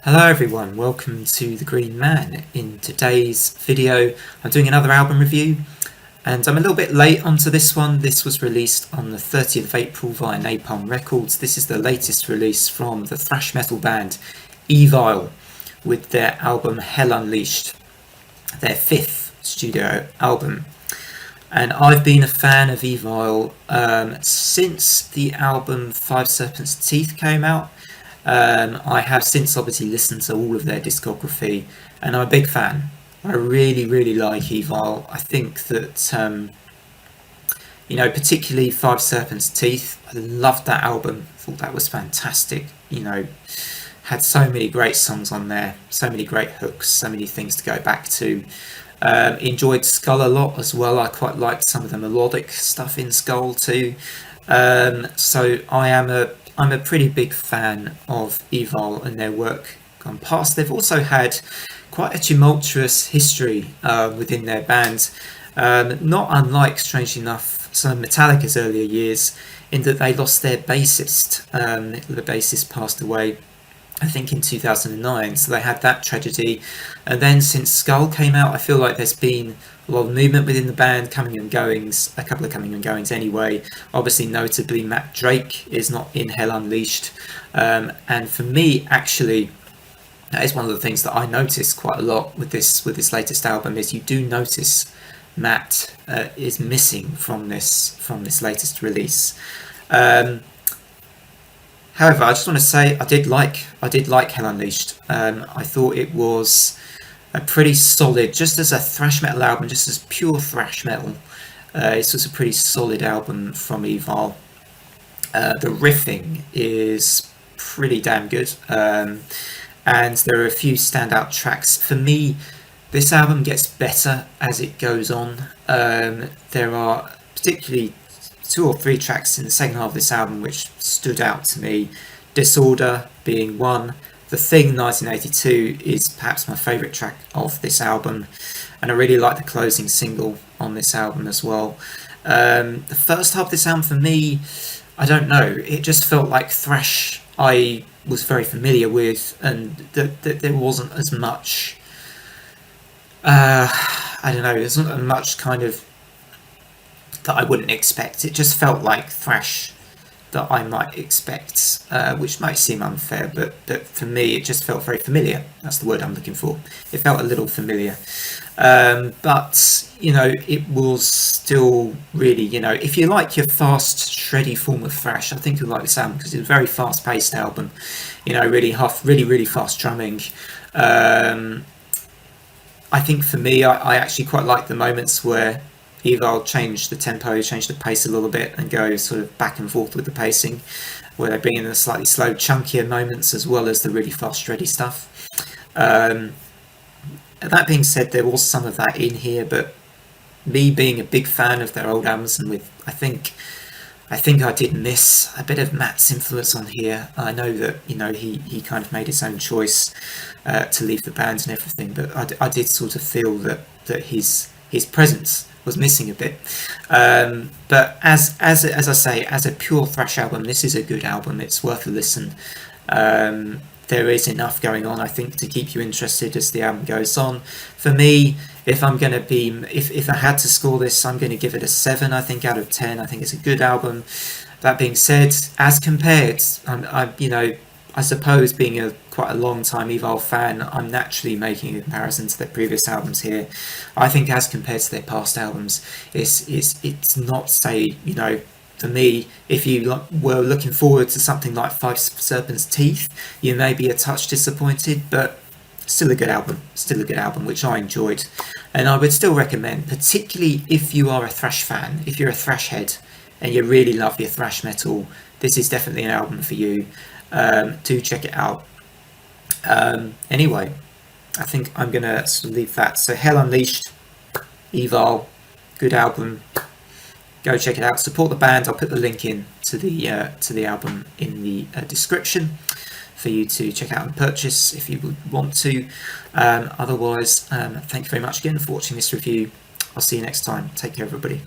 Hello everyone, welcome to The Green Man. In today's video I'm doing another album review and I'm a little bit late onto this one. This was released on the 30th of April via Napalm Records. This is the latest release from the thrash metal band Evile with their album Hell Unleashed, their fifth studio album. And I've been a fan of Evile since the album Five Serpents' Teeth came out. I have since obviously listened to all of their discography, and I'm a big fan. I really like Evile. I think that particularly Five Serpents' Teeth. I loved that album. Thought that was fantastic. Had so many great songs on there, so many great hooks, so many things to go back to. Enjoyed Skull a lot as well. I quite liked some of the melodic stuff in Skull too. So I'm a pretty big fan of Evile and their work gone past. They've also had quite a tumultuous history within their band, not unlike, strangely enough, some of Metallica's earlier years, in that they lost their bassist. The bassist passed away, I think, in 2009, so they had that tragedy. And then since Skull came out, I feel like there's been a lot of movement within the band, coming and goings, a couple of coming and goings anyway. Obviously, notably, Matt Drake is not in Hell Unleashed. And for me, actually, that is one of the things that I noticed quite a lot with this latest album, is you do notice Matt is missing from this latest release. However, I just want to say I did like Hell Unleashed. I thought it was a pretty solid, just as a thrash metal album, just as pure thrash metal. It's just a pretty solid album from Evile. The riffing is pretty damn good, and there are a few standout tracks. For me, this album gets better as it goes on. There are particularly two or three tracks in the second half of this album which stood out to me. Disorder being one. The Thing 1982 is perhaps my favourite track of this album, and I really like the closing single on this album as well. The first half of this album, for me, I don't know, it just felt like thrash I was very familiar with, and that there wasn't as much, I don't know, there's not much kind of that I wouldn't expect. It just felt like thrash that I might expect, which might seem unfair, but for me it just felt very familiar. That's the word I'm looking for. It felt a little familiar, but it was still really, if you like your fast, shreddy form of thrash, I think you'll like this album, because it's a very fast-paced album. Really fast drumming. I think for me, I actually quite like the moments where Evile changed the tempo, changed the pace a little bit, and go sort of back and forth with the pacing, where they bring in the slightly slow, chunkier moments as well as the really fast, shreddy stuff. That being said, there was some of that in here, but me being a big fan of their old albums, and I think I did miss a bit of Matt's influence on here. I know that he kind of made his own choice to leave the band and everything, but I did sort of feel that his presence was missing a bit. But as I say, as a pure thrash album, this is a good album. It's worth a listen. There is enough going on, I think, to keep you interested as the album goes on. For me, if I'm going to be, if I had to score this, I'm going to give it a 7, I think, out of 10. I think it's a good album. That being said, as compared, I suppose, being quite a long time Evile fan, I'm naturally making a comparison to their previous albums here. I think as compared to their past albums, it's not, say, for me, if you were looking forward to something like Five Serpents' Teeth, you may be a touch disappointed, but still a good album, which I enjoyed, and I would still recommend, particularly if you are a thrash fan, if you're a thrash head and you really love your thrash metal, this is definitely an album for you. Do check it out. Anyway, I think I'm gonna sort of leave that. So Hell Unleashed, Evile, good album. Go check it out. Support the band. I'll put the link in to the album in the description for you to check out and purchase if you would want to. Otherwise, thank you very much again for watching this review. I'll see you next time. Take care, everybody.